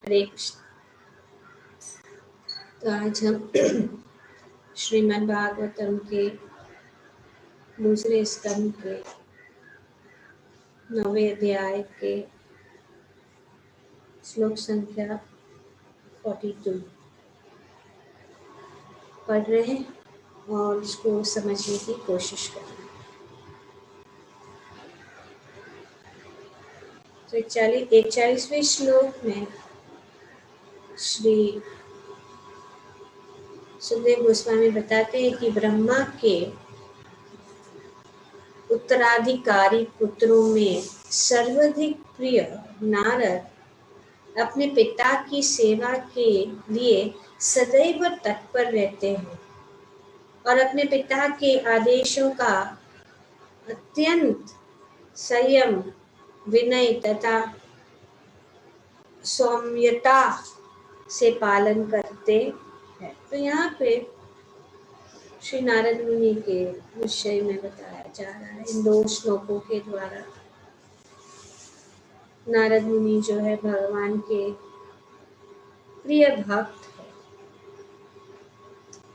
हरे कृष्ण। तो आज हम श्रीमद् भागवतम के दूसरे स्कंद के 9वें अध्याय के श्लोक संख्या 42 पढ़ रहे हैं और उसको समझने की कोशिश कर रहे हैं। तो 41वें श्लोक में श्री सुखदेव गोस्वामी बताते हैं कि ब्रह्मा के उत्तराधिकारी पुत्रों में सर्वाधिक प्रिय नारद अपने पिता की सेवा के लिए सदैव तत्पर रहते हैं और अपने पिता के आदेशों का अत्यंत संयम, विनय तथा सौम्यता से पालन करते हैं। तो यहाँ पे श्री नारद मुनि के विषय में बताया जा रहा है इन 2 श्लोकों के द्वारा। नारद मुनि जो है भगवान के प्रिय भक्त है।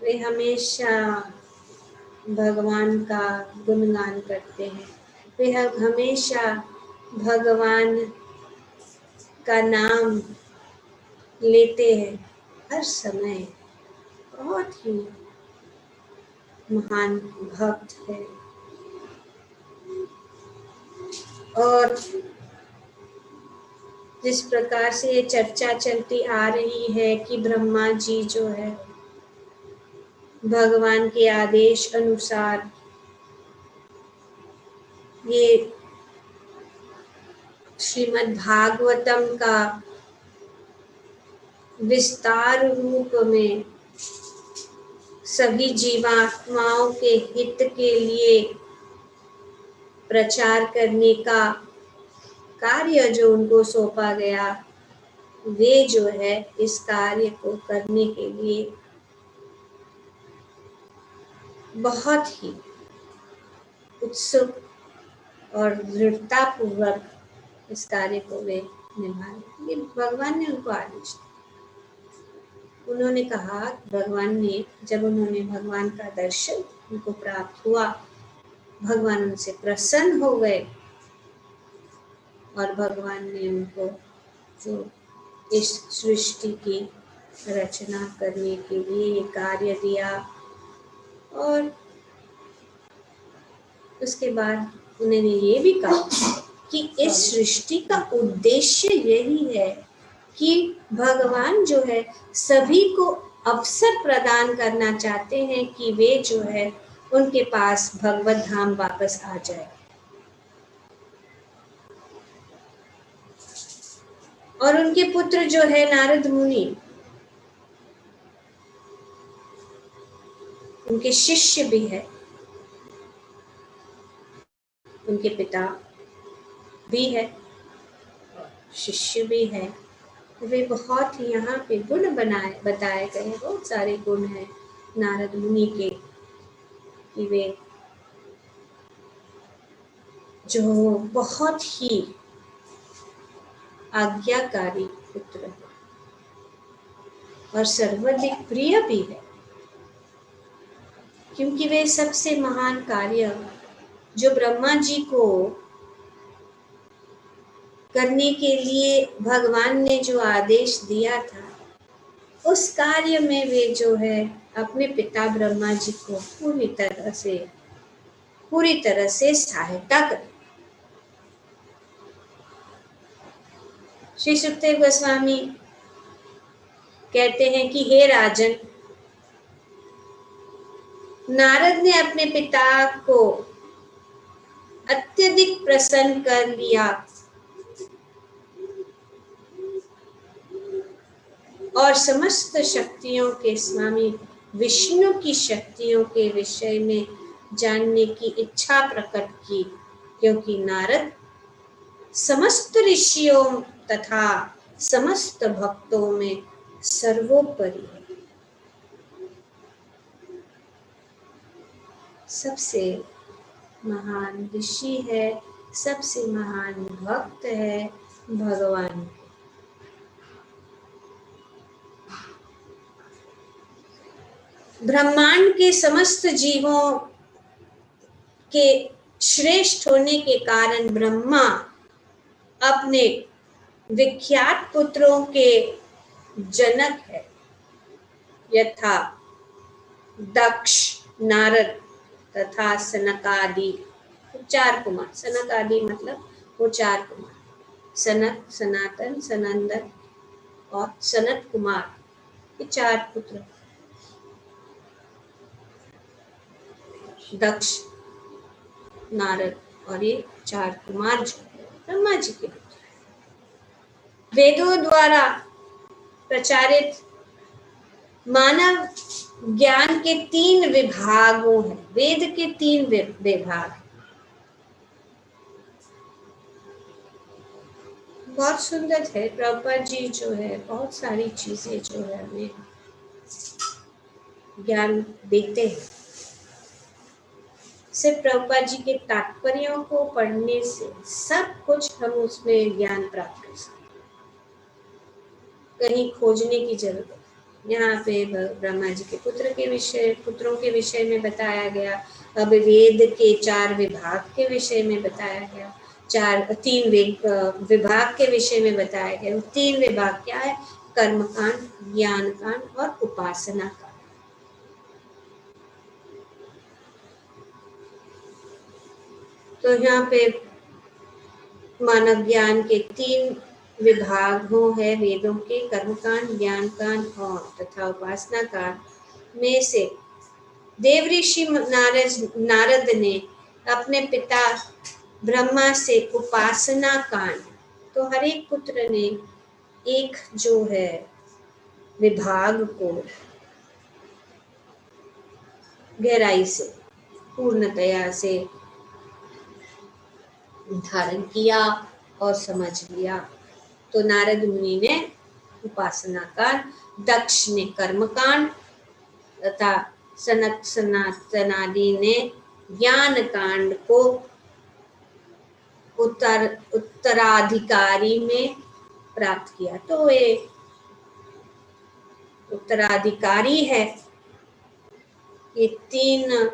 वे हमेशा भगवान का गुणगान करते हैं। वे हमेशा भगवान का नाम लेते हैं हर समय। बहुत ही महान भक्त है। और जिस प्रकार से ये चर्चा चलती आ रही है कि ब्रह्मा जी जो है भगवान के आदेश अनुसार ये श्रीमद् भागवतम का विस्तार रूप में सभी जीवात्माओं के हित के लिए प्रचार करने का कार्य जो उनको सौंपा गया, वे जो है इस कार्य को करने के लिए बहुत ही उत्सुक और दृढ़ता पूर्वक इस कार्य को वे निभा रहे। ये भगवान ने उनको आदेश दिया। उन्होंने कहा, भगवान ने जब उन्होंने भगवान का दर्शन उनको प्राप्त हुआ, भगवान उनसे प्रसन्न हो गए और भगवान ने उनको जो इस सृष्टि की रचना करने के लिए ये कार्य दिया। और उसके बाद उन्होंने ये भी कहा कि इस सृष्टि का उद्देश्य यही है कि भगवान जो है सभी को अवसर प्रदान करना चाहते हैं कि वे जो है उनके पास भगवत धाम वापस आ जाए। और उनके पुत्र जो है नारद मुनि, उनके शिष्य भी है, उनके पिता भी है, शिष्य भी है। वे बहुत ही यहाँ पे गुण बताए गए हैं। बहुत सारे गुण हैं नारद मुनि के कि वे जो बहुत ही आज्ञाकारी पुत्र है और सर्वाधिक प्रिय भी है, क्योंकि वे सबसे महान कार्य जो ब्रह्मा जी को करने के लिए भगवान ने जो आदेश दिया था, उस कार्य में वे जो है अपने पिता ब्रह्मा जी को पूरी तरह से सहायता करें। श्री सुखदेव गोस्वामी कहते हैं कि हे राजन, नारद ने अपने पिता को अत्यधिक प्रसन्न कर लिया और समस्त शक्तियों के स्वामी विष्णु की शक्तियों के विषय में जानने की इच्छा प्रकट की, क्योंकि नारद समस्त ऋषियों तथा समस्त भक्तों में सर्वोपरि है, सबसे महान ऋषि है, सबसे महान भक्त है भगवान। ब्रह्मांड के समस्त जीवों के श्रेष्ठ होने के कारण ब्रह्मा अपने विख्यात पुत्रों के जनक है, यथा दक्ष, नारद तथा सनकादि। चार कुमार, सनक आदि मतलब वो चार कुमार, सनक, सनातन, सनंदन और सनत कुमार, ये चार पुत्र। दक्ष, नारद और ये चार कुमार जो ब्रह्मा जी के पुत्र। वेदों द्वारा प्रचारित मानव ज्ञान के तीन विभागों हैं, वेद के तीन विभाग। बहुत सुंदर है। प्रभुपाद जी जो है बहुत सारी चीजें जो है हमें ज्ञान देते हैं। सिर्फ प्रभुपाद जी के तात्पर्यों को पढ़ने से सब कुछ हम उसमें ज्ञान प्राप्त कर सकते, कहीं खोजने की जरूरत। यहाँ पे ब्रह्मा जी के पुत्रों के विषय में बताया गया। अब वेद के चार विभाग के विषय में बताया गया, तीन विभाग के विषय में बताया गया। तीन विभाग क्या है? कर्मकांड, ज्ञान कांड और उपासना कांड। तो यहाँ पे मानव ज्ञान के तीन विभागों है वेदों के, कर्मकांड, ज्ञान कांड और तथा उपासना कांड में से देवऋषि नारद ने अपने पिता ब्रह्मा से उपासना कांड, तो हर एक पुत्र ने एक जो है विभाग को गहराई से, पूर्णतया से धारण किया और समझ लिया। तो नारद मुनि ने उपासना कांड, दक्ष ने कर्म कांड तथा सनक सनातनादि ने ज्ञान कांड को उत्तराधिकारी में प्राप्त किया। तो ये उत्तराधिकारी है। ये तीन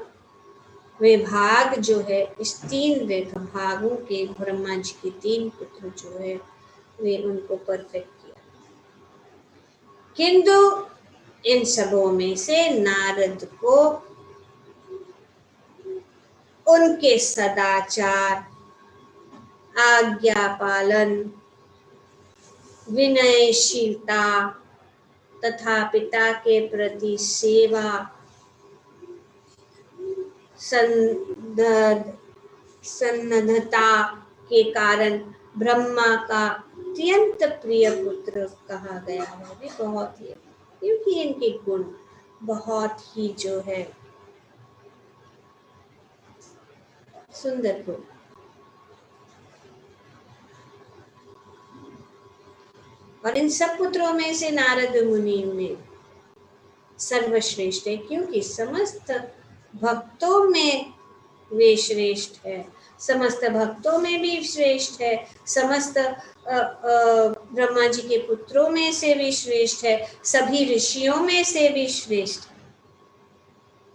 विभाग जो है, इस तीन विभागों के ब्रह्मा जी के तीन पुत्र जो है वे उनको परफेक्ट किया। किंतु इन सबों में से नारद को उनके सदाचार, आज्ञा पालन, विनयशीलता तथा पिता के प्रति सेवा, सन्नद्धता के कारण ब्रह्मा का अत्यंत प्रिय पुत्र कहा गया है। भी बहुत ही, क्योंकि इनके गुण बहुत ही जो है सुंदर गुण। और इन सब पुत्रों में से नारद मुनि में सर्वश्रेष्ठ है, क्योंकि समस्त भक्तों में वे श्रेष्ठ है, समस्त भक्तों में भी श्रेष्ठ है, समस्त ब्रह्मा जी के पुत्रों में से भी श्रेष्ठ है, सभी ऋषियों में से भी श्रेष्ठ है।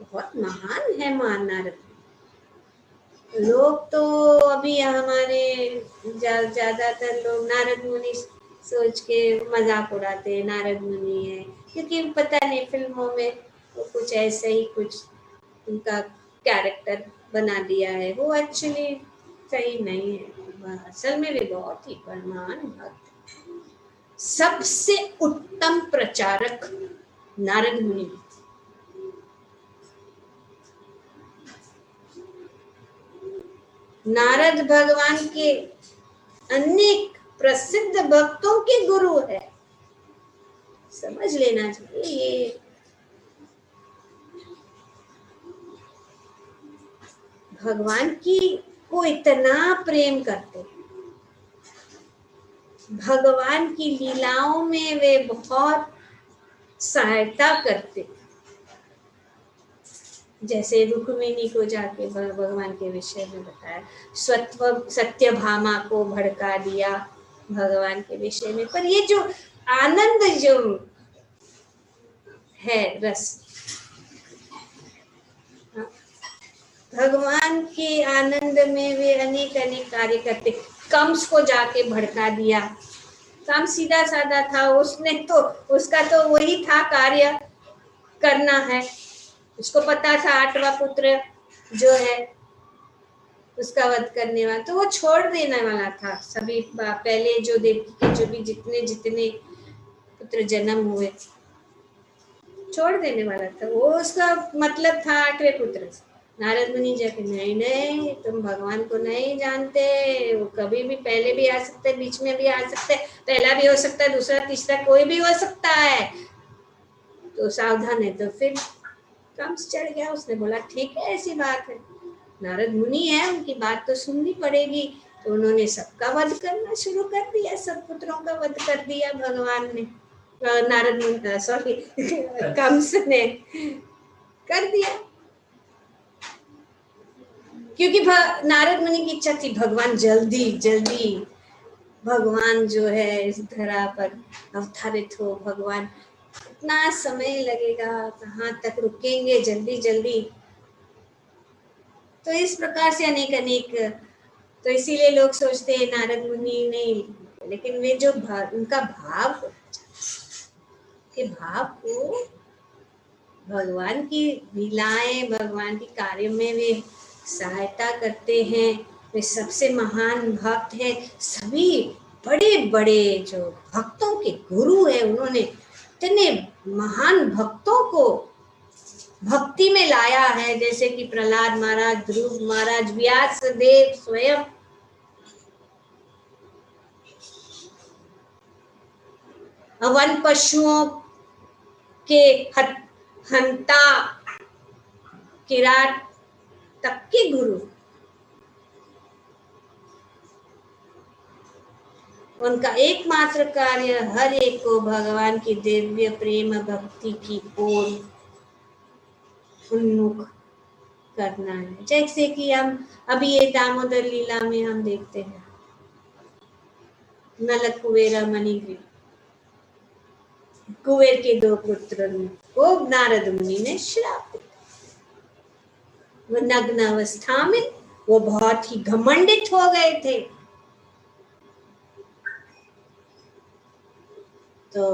बहुत महान है नारद। लोग तो अभी हमारे ज्यादातर लोग नारद मुनि सोच के मजाक उड़ाते हैं, नारद मुनि है, क्योंकि पता नहीं फिल्मों में वो कुछ ऐसे ही कुछ उनका कैरेक्टर बना दिया है, वो एक्चुअली सही नहीं है। असल में वे बहुत ही महान भक्त, सबसे उत्तम प्रचारक नारद मुनि। नारद भगवान के अनेक प्रसिद्ध भक्तों के गुरु है, समझ लेना चाहिए। ये भगवान की को इतना प्रेम करते, भगवान की लीलाओं में वे बहुत सहायता करते। जैसे रुक्मिणी को जाके भगवान के विषय में बताया, सत्यभामा को भड़का दिया भगवान के विषय में। पर ये जो आनंद जो है रस, भगवान के आनंद में वे अनेक अनेक कार्य करते। कंस को जाके भड़का दिया। काम सीधा साधा था, उसने तो उसका तो वही था कार्य करना है। उसको पता था आठवां पुत्र जो है उसका वध करने वाला, तो वो छोड़ देने वाला था सभी पहले जो देवकी के जो भी जितने जितने पुत्र जन्म हुए छोड़ देने वाला था वो। उसका मतलब था आठवें पुत्र से। नारद मुनि जाके नहीं नहीं तुम भगवान को नहीं जानते, वो कभी भी पहले भी आ सकते हैं, बीच में भी आ सकते हैं, पहला भी हो सकता है, दूसरा तीसरा कोई भी हो सकता है, तो सावधान है। तो फिर कंस चढ़ गया, उसने बोला ठीक है ऐसी बात है, नारद मुनि है उनकी बात तो सुननी पड़ेगी। तो उन्होंने सबका वध करना शुरू कर दिया, सब पुत्रों का वध कर दिया भगवान ने, नारद मुनि सॉरी कंस ने कर दिया। क्योंकि नारद मुनि की इच्छा थी भगवान जल्दी जल्दी भगवान जो है इस धरा पर अवतरित हो, भगवान इतना समय लगेगा, कहाँ तक रुकेंगे, जल्दी जल्दी। तो इस प्रकार से अनेक अनेक, तो इसीलिए लोग सोचते हैं नारद मुनि नहीं, लेकिन वे जो उनका भाव के भाव को भगवान की लीलाएं, भगवान के कार्य में वे सहायता करते हैं। वे सबसे महान भक्त हैं। सभी बड़े बड़े जो भक्तों के गुरु हैं, उन्होंने इतने महान भक्तों को भक्ति में लाया है, जैसे कि प्रहलाद महाराज, ध्रुव महाराज, व्यास देव स्वयं, वन पशुओं के हंता किरात तक के गुरु। उनका एकमात्र कार्य हर एक को भगवान की दिव्य प्रेम भक्ति की ओर उन्मुख करना है। जैसे कि हम अभी ये दामोदर लीला में हम देखते हैं, नल कुबेरा मणिग्रीव, कुबेर के दो पुत्र को नारद मुनि ने श्राप दिया। वो नग्न अवस्था में वो बहुत ही घमंडित हो गए थे, तो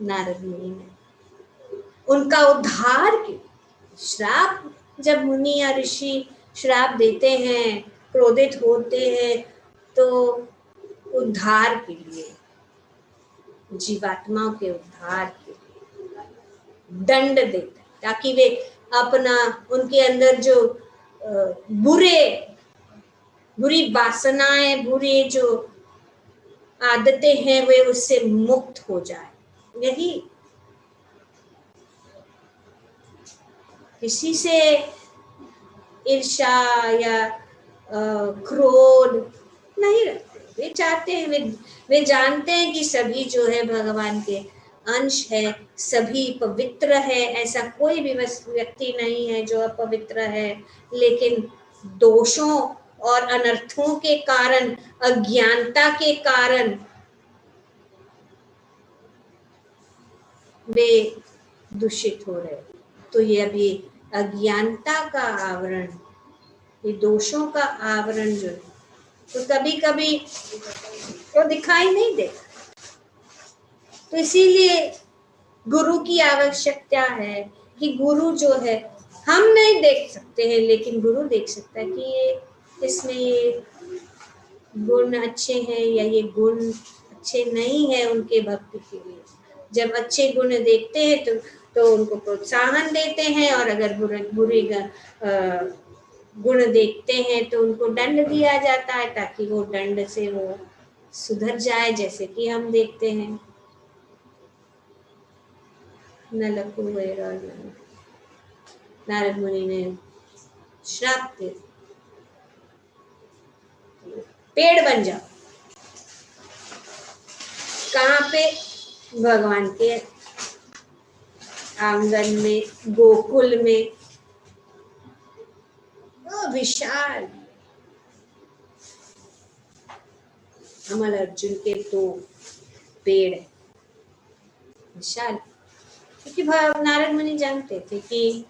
नारद मुनि ने उनका उद्धार किया। श्राप, जब मुनि या ऋषि श्राप देते हैं, क्रोधित होते हैं, तो उद्धार के लिए, जीवात्माओं के उद्धार के लिए दंड देता है, ताकि वे अपना, उनके अंदर जो बुरी वासनाएं, बुरी जो आदतें हैं, वे उससे मुक्त हो जाए। यही किसी से ईर्ष्या या क्रोध नहीं रखते। वे चाहते हैं, वे जानते हैं कि सभी जो है भगवान के अंश है, सभी पवित्र है, ऐसा कोई भी व्यक्ति नहीं है जो अपवित्र है, लेकिन दोषों और अनर्थों के कारण, अज्ञानता के कारण वे दूषित हो रहे। तो ये अभी अज्ञानता का आवरण, ये दोषों का आवरण जो है, तो कभी कभी तो दिखाई नहीं देता। तो इसीलिए गुरु की आवश्यकता है कि गुरु जो है, हम नहीं देख सकते हैं लेकिन गुरु देख सकता है कि ये इसमें ये गुण अच्छे हैं या ये गुण अच्छे नहीं है उनके भक्ति के लिए। जब अच्छे गुण देखते हैं तो उनको प्रोत्साहन देते हैं, और अगर बुरे गुण देखते हैं तो उनको दंड दिया जाता है, ताकि वो दंड से वो सुधर जाए, जैसे कि हम देखते हैं नारद मुनि ने श्राप दे, पेड़ बन जाओ। कहाँ पे? भगवान के आंगन में, गोकुल में, विशाल अमल अर्जुन के दो पेड़ विशाल, क्योंकि नारद मुनि जानते थे कि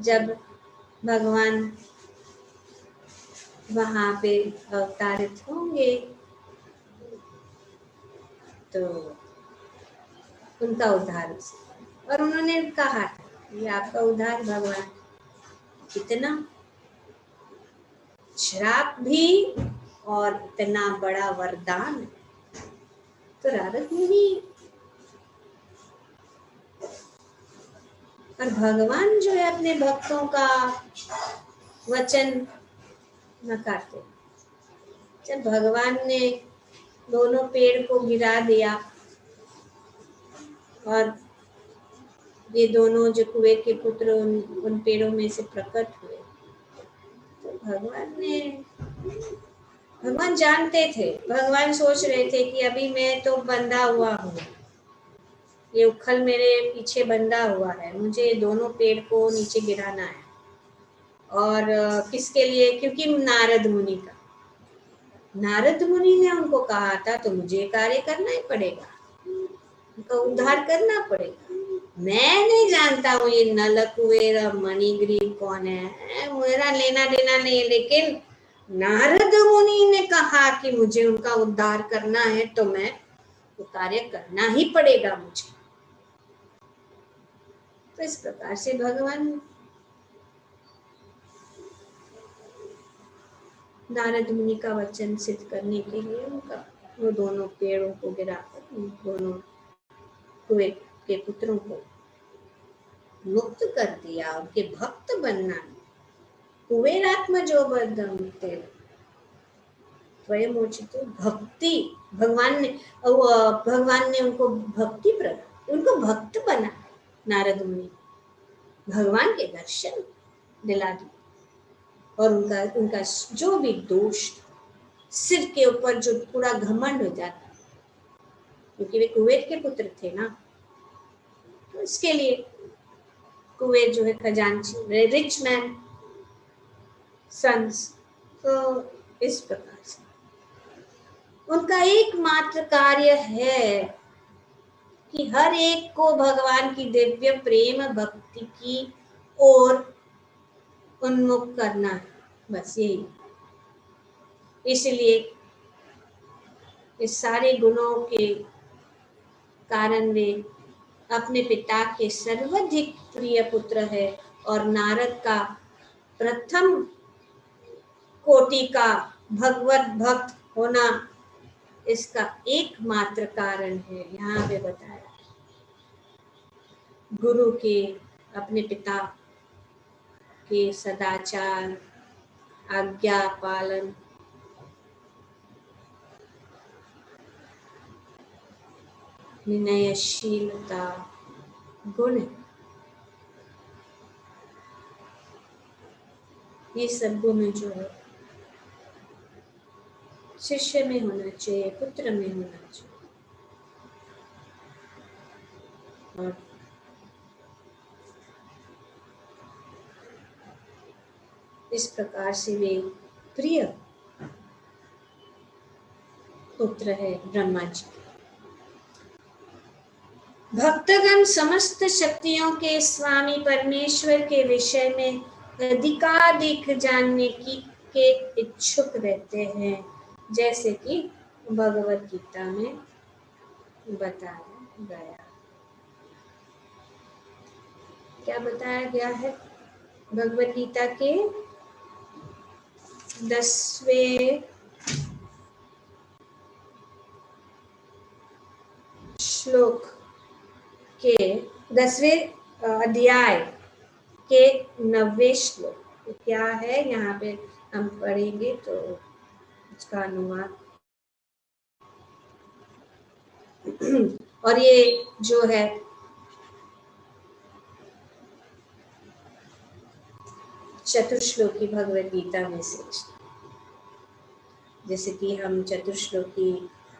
जब भगवान वहां पे अवतारित होंगे तो उनका उद्धार हो सके। और उन्होंने कहा ये आपका उद्धार भगवान, कितना श्राप भी और इतना बड़ा वरदान। तो नारद मुनि और भगवान जो है अपने भक्तों का वचन नकारते। जब भगवान ने दोनों पेड़ को गिरा दिया और ये दोनों जो कुएं के पुत्र उन पेड़ों में से प्रकट हुए, तो भगवान जानते थे, भगवान सोच रहे थे कि अभी मैं तो बंधा हुआ हूँ, ये उखल मेरे पीछे बंधा हुआ है, मुझे ये दोनों पेड़ को नीचे गिराना है। और किसके लिए? क्योंकि नारद मुनि ने उनको कहा था, तो मुझे कार्य करना ही पड़ेगा, उनका उद्धार करना पड़ेगा। मैं नहीं जानता हूँ ये नल कुबेर मणिग्रीव कौन है, मेरा लेना देना नहीं है, लेकिन नारद मुनि ने कहा कि मुझे उनका उद्धार करना है, तो मैं वो कार्य करना ही पड़ेगा मुझे। तो इस प्रकार से भगवान नारद मुनि का वचन सिद्ध करने के लिए उनका वो दोनों पेड़ों को गिराकर उन दोनों कुएं के पुत्रों को मुक्त कर दिया, उनके भक्त बनना। कुबेरात्मजो बद्धमुक्ते त्वयमोचितो भक्ति, भगवान ने उनको भक्ति प्रदान, उनको भक्त बना नारद मुनि, भगवान के दर्शन दिला दिए। और उनका जो भी दोष, सिर के ऊपर जो पूरा घमंड हो जाता, क्योंकि वे कुबेर के पुत्र थे ना, तो इसके लिए कुबेर जो है खजांची, रिच मैन सन्स। तो इस प्रकार से उनका एकमात्र कार्य है कि हर एक को भगवान की दिव्य प्रेम भक्ति की ओर उन्मुख करना है, बस यही। इसलिए इस सारे गुणों के कारण वे अपने पिता के सर्वाधिक प्रिय पुत्र है, और नारद का प्रथम कोटि का भगवत भक्त होना इसका एकमात्र कारण है। यहाँ पे बताया गुरु के, अपने पिता के सदाचार, आज्ञा पालन, विनयशीलता गुण, ये सब गुण जो है शिष्य में होना चाहिए, पुत्र में होना चाहिए। और इस प्रकार से वे प्रिय पुत्र है ब्रह्मा जी। भक्तगण समस्त शक्तियों के स्वामी परमेश्वर के विषय में अधिकाधिक जानने के इच्छुक रहते हैं, जैसे कि भगवत गीता में बताया गया। क्या बताया गया है? भगवत गीता के 10वें श्लोक के 10वें अध्याय के 9वें श्लोक क्या है, यहाँ पे हम पढ़ेंगे तो उसका अनुवाद। और ये जो है चतुश्लोकी भगवत गीता में से, जैसे कि हम चतुश्लोकी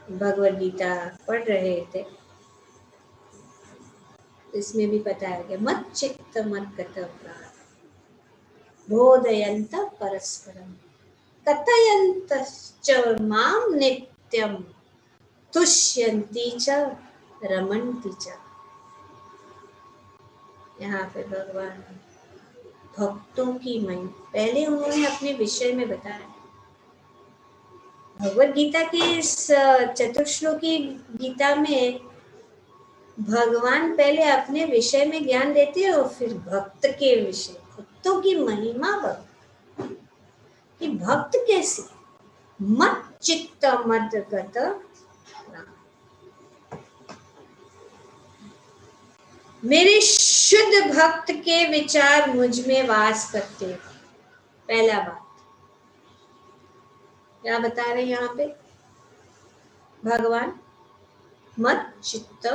भगवत गीता पढ़ रहे थे, इसमें भी बताया गया मत चित्त मत गत बोधयन्त परस्परम कथयन्त च माम नित्यम तुष्यन्ति च रमन्ति च। यहाँ पे भगवान भक्तों की महिमा। पहले उन्होंने अपने विषय में बताया। भगवत गीता के इस चतुर्श्लोकी गीता में भगवान पहले अपने विषय में ज्ञान देते हैं और फिर भक्त के विषय, भक्तों की महिमा, भक्त कि भक्त कैसे मत चित्त मत गत, मेरे शुद्ध भक्त के विचार मुझ में वास करते हैं। पहला बात क्या बता रहे हैं यहाँ पे भगवान, मत चित्त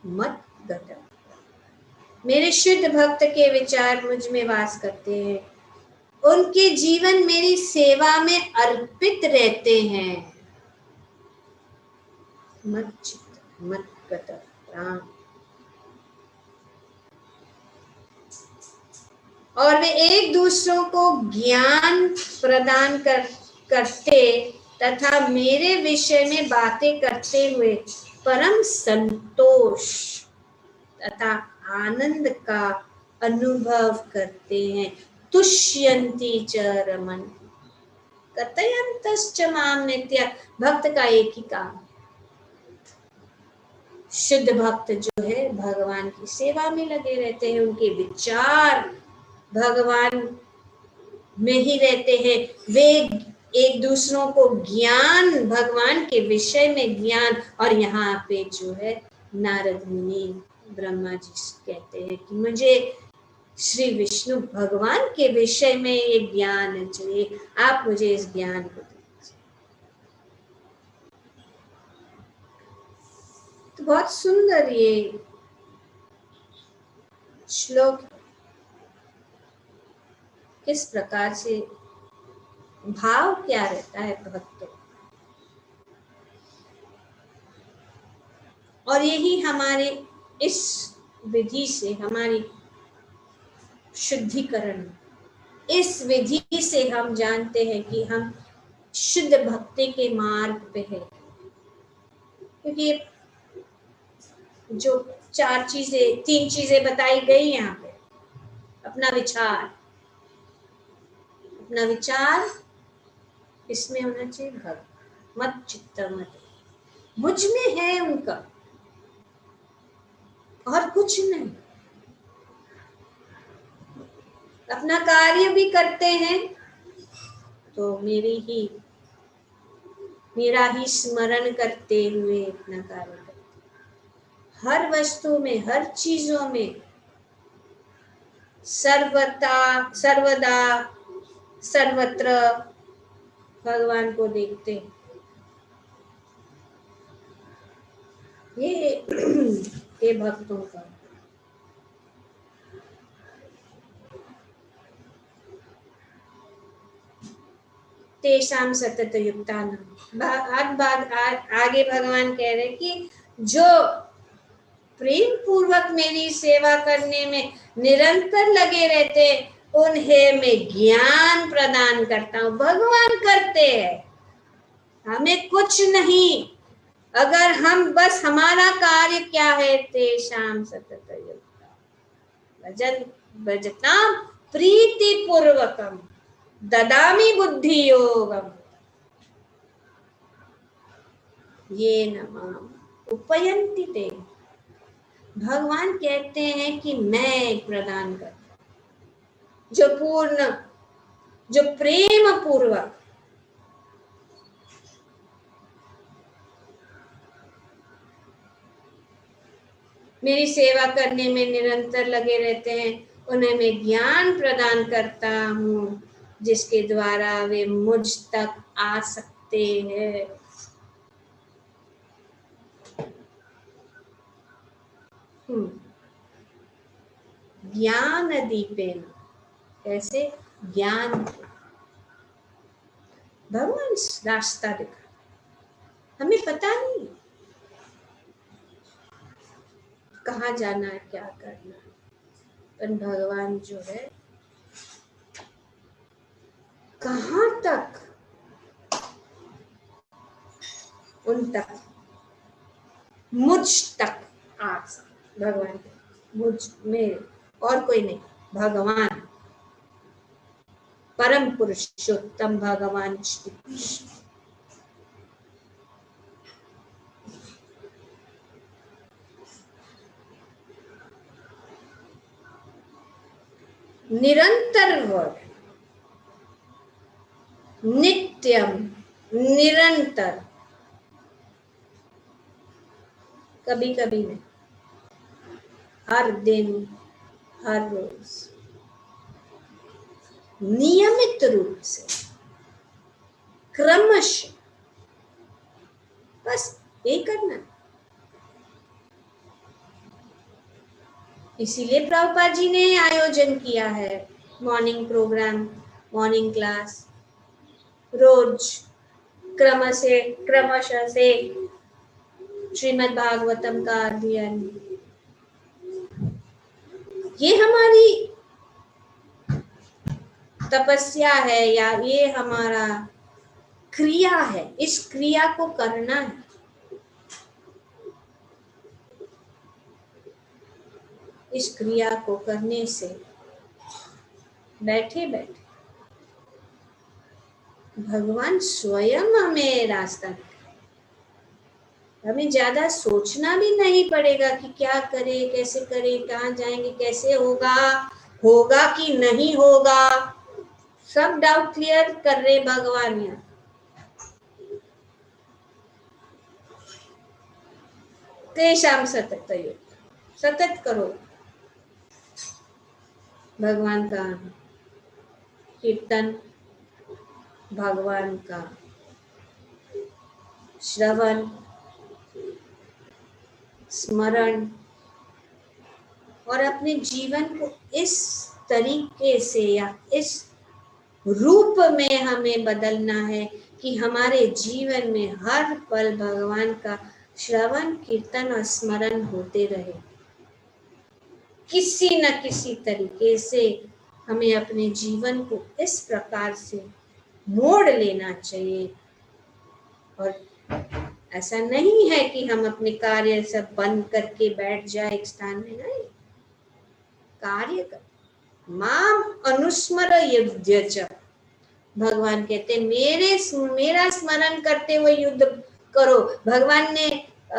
मत गत, मेरे शुद्ध भक्त के विचार मुझ में वास करते हैं, उनके जीवन मेरी सेवा में अर्पित रहते हैं। मत चित्त मत गत राम, और वे एक दूसरों को ज्ञान प्रदान करते तथा मेरे विषय में बातें करते हुए परम संतोष तथा आनंद का अनुभव करते हैं। तुष्यन्ति च रमन कथयन्तश्च माम नित्य, भक्त का एक ही काम, शुद्ध भक्त जो है भगवान की सेवा में लगे रहते हैं, उनके विचार भगवान में ही रहते हैं। वे एक दूसरों को ज्ञान, भगवान के विषय में ज्ञान, और यहाँ पे जो है नारद मुनि ब्रह्मा जी कहते हैं कि मुझे श्री विष्णु भगवान के विषय में ये ज्ञान चाहिए, आप मुझे इस ज्ञान को दीजिए। तो बहुत सुंदर ये श्लोक, किस प्रकार से भाव क्या रहता है भक्तों, और यही हमारे इस विधि से हमारी शुद्धिकरण, इस विधि से हम जानते हैं कि हम शुद्ध भक्ति के मार्ग पे है। क्योंकि जो तीन चीजें बताई गई यहाँ पे, अपना विचार इसमें होना चाहिए भक्त, मत चित्त मत, मुझ में है उनका और कुछ नहीं। अपना कार्य भी करते हैं तो मेरा ही स्मरण करते हुए अपना कार्य करते, हर वस्तु में, हर चीजों में सर्वदा सर्वत्र भगवान को देखते हैं। ये भक्तों का तेषाम सतत युक्तानाम। आगे भगवान कह रहे कि जो प्रेम पूर्वक मेरी सेवा करने में निरंतर लगे रहते, उन्हें मैं ज्ञान प्रदान करता हूँ। भगवान करते हैं, हमें कुछ नहीं। अगर हम बस, हमारा कार्य क्या है, तेषाम सतत युक्ता भजताम प्रीति पूर्वकम ददामि बुद्धि योगम ये नमाम उपयन्ति ते। भगवान कहते हैं कि मैं प्रदान करता, जो प्रेम पूर्वक मेरी सेवा करने में निरंतर लगे रहते हैं, उन्हें मैं ज्ञान प्रदान करता हूँ, जिसके द्वारा वे मुझ तक आ सकते हैं। ज्ञान दीपेन, कैसे ज्ञान, भगवान रास्ता दिखा, हमें पता नहीं कहाँ जाना है, क्या करना है, पर भगवान जो है कहाँ तक, उन तक, मुझ तक आ सकते। भगवान मुझ में और कोई नहीं, भगवान परम पुरुषोत्तम भगवान श्री कृष्ण। निरंतर वर्ड, नित्यम, निरंतर, कभी कभी नहीं, हर दिन, हर रोज, नियमित रूप से, क्रमश, बस ये करना। इसीलिए प्रभुपाद जी ने आयोजन किया है मॉर्निंग प्रोग्राम, मॉर्निंग क्लास, रोज क्रमशः से श्रीमद् भागवतम का अध्ययन। ये हमारी तपस्या है या ये हमारा क्रिया है, इस क्रिया को करना है। इस क्रिया को करने से बैठे बैठे भगवान स्वयं हमें रास्ता दिखाएं। हमें ज्यादा सोचना भी नहीं पड़ेगा कि क्या करें, कैसे करें, कहाँ जाएंगे, कैसे होगा, होगा कि नहीं होगा, सब डाउट क्लियर कर रहे भगवान। यहाँ तेषाम सतत योग, सतत करो भगवान का कीर्तन, भगवान का श्रवण, स्मरण, और अपने जीवन को इस तरीके से या इस रूप में हमें बदलना है कि हमारे जीवन में हर पल भगवान का श्रवण, कीर्तन और स्मरण होते रहे। किसी न किसी तरीके से हमें अपने जीवन को इस प्रकार से मोड़ लेना चाहिए। और ऐसा नहीं है कि हम अपने कार्य सब बंद करके बैठ जाए एक स्थान में, नहीं, कार्य कर। माम अनुस्मर युध्यच, भगवान कहते मेरा स्मरण करते हुए युद्ध करो। भगवान ने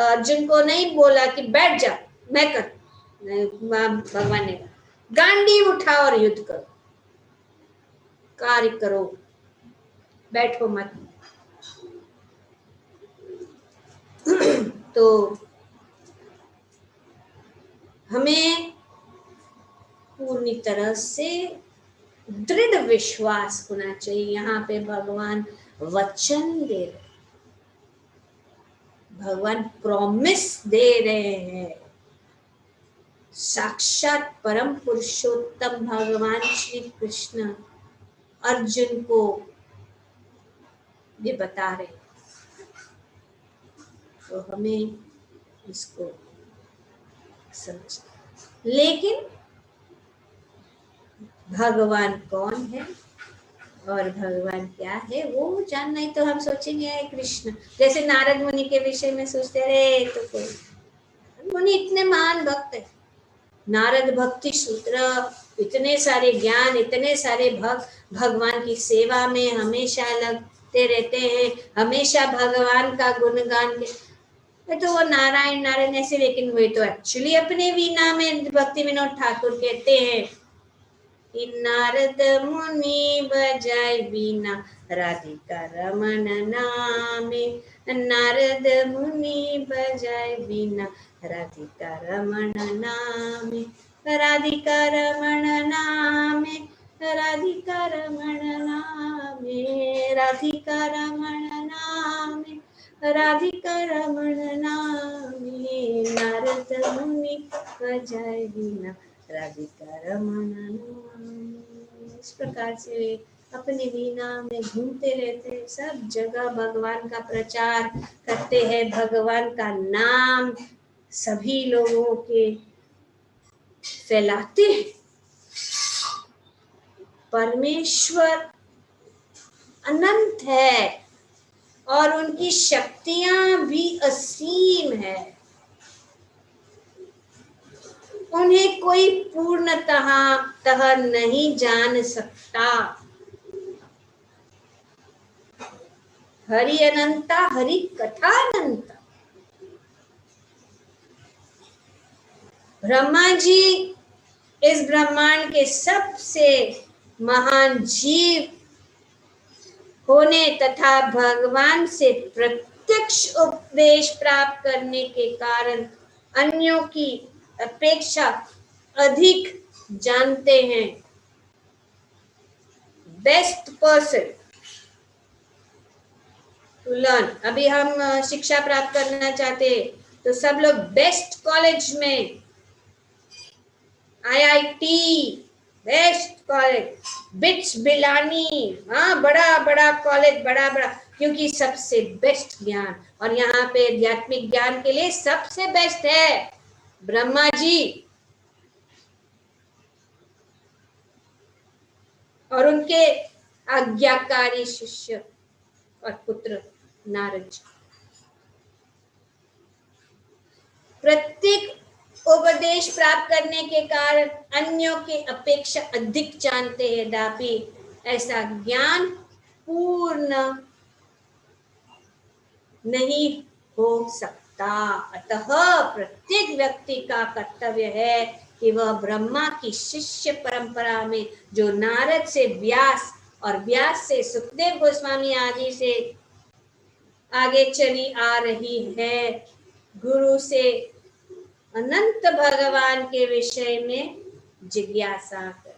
अर्जुन को नहीं बोला कि बैठ जा, मैं कर, भगवान ने गांडी उठाओ और युद्ध करो, कार्य करो, बैठो मत। तो हमें पूरी तरह से दृढ़ विश्वास होना चाहिए। यहाँ पे भगवान वचन दे रहे, भगवान प्रॉमिस दे रहे हैं। साक्षात परम पुरुषोत्तम भगवान श्री कृष्ण अर्जुन को ये बता रहे, तो हमें इसको समझना। लेकिन भगवान कौन है और भगवान क्या है वो जानना ही तो हम सोचेंगे है कृष्ण। जैसे नारद मुनि के विषय में सोचते रहे, तो कोई मुनि इतने महान भक्त है, नारद भक्ति सूत्र, इतने सारे ज्ञान, इतने सारे भक्त भगवान की सेवा में हमेशा लगते रहते हैं, हमेशा भगवान का गुणगान। तो वो नारायण नारायण ऐसे, लेकिन वे तो एक्चुअली अपने वीणा में भक्ति विनोद ठाकुर कहते हैं कि नारद मुनि बजाय वीणा राधिका रमन नामे, नारद मुनि बजाय वीणा राधिका रमन नामे, राधिका रमन नामे, राधिका रमन नामे, राधिका रमन नामे, राधिका रमन नामे, नारद मुनि बजाय वीणा राधिका रमन नामे। इस प्रकार से अपने वीणा में घूमते रहते हैं, सब जगह भगवान का प्रचार करते हैं, भगवान का नाम सभी लोगों के फैलाते हैं। परमेश्वर अनंत है और उनकी शक्तियां भी असीम है। उन्हें कोई पूर्णतः नहीं जान सकता। हरि अनंता, हरि कथा अनंता। ब्रह्मा जी इस ब्रह्मांड के सबसे महान जीव होने तथा भगवान से प्रत्यक्ष उपदेश प्राप्त करने के कारण अन्यों की अपेक्षा अधिक जानते हैं। Best person to learn. अभी हम शिक्षा प्राप्त करना चाहते हैं तो सब लोग बेस्ट कॉलेज में, IIT बेस्ट कॉलेज, बिट्स बिलानी, हाँ बड़ा बड़ा कॉलेज, बड़ा बड़ा, क्योंकि सबसे बेस्ट ज्ञान। और यहाँ पे आध्यात्मिक ज्ञान के लिए सबसे बेस्ट है ब्रह्मा जी और उनके आज्ञाकारी शिष्य और पुत्र नारद जी। प्रत्येक उपदेश प्राप्त करने के कारण अन्यों के अपेक्षा अधिक जानते हैं दापी। ऐसा ज्ञान पूर्ण नहीं हो सकता। अतः प्रत्येक व्यक्ति का कर्तव्य है कि वह ब्रह्मा की शिष्य परंपरा में, जो नारद से व्यास और व्यास से सुखदेव गोस्वामी आदि से आगे चली आ रही है, गुरु से अनंत भगवान के विषय में जिज्ञासा कर।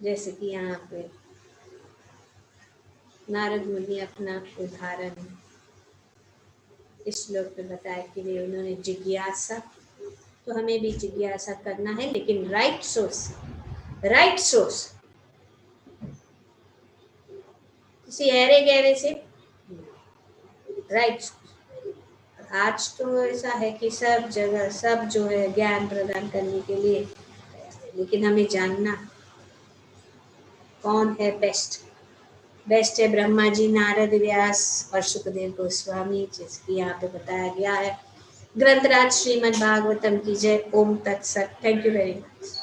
जैसे कि यहाँ पे नारद मुनि अपना उदाहरण इस श्लोक पे बताया कि वे उन्होंने जिज्ञासा, तो हमें भी जिज्ञासा करना है, लेकिन राइट सोर्स, राइट सोर्स। किसी ऐरे गहरे से राइट। आज तो ऐसा है कि सब जगह सब जो है ज्ञान प्रदान करने के लिए, लेकिन हमें जानना कौन है बेस्ट। बेस्ट है ब्रह्मा जी, नारद, व्यास और सुखदेव गोस्वामी, जैसे यहाँ पे बताया गया है। ग्रंथराज श्रीमद् भागवतम की जय। ओम तत्सत। Thank you very much.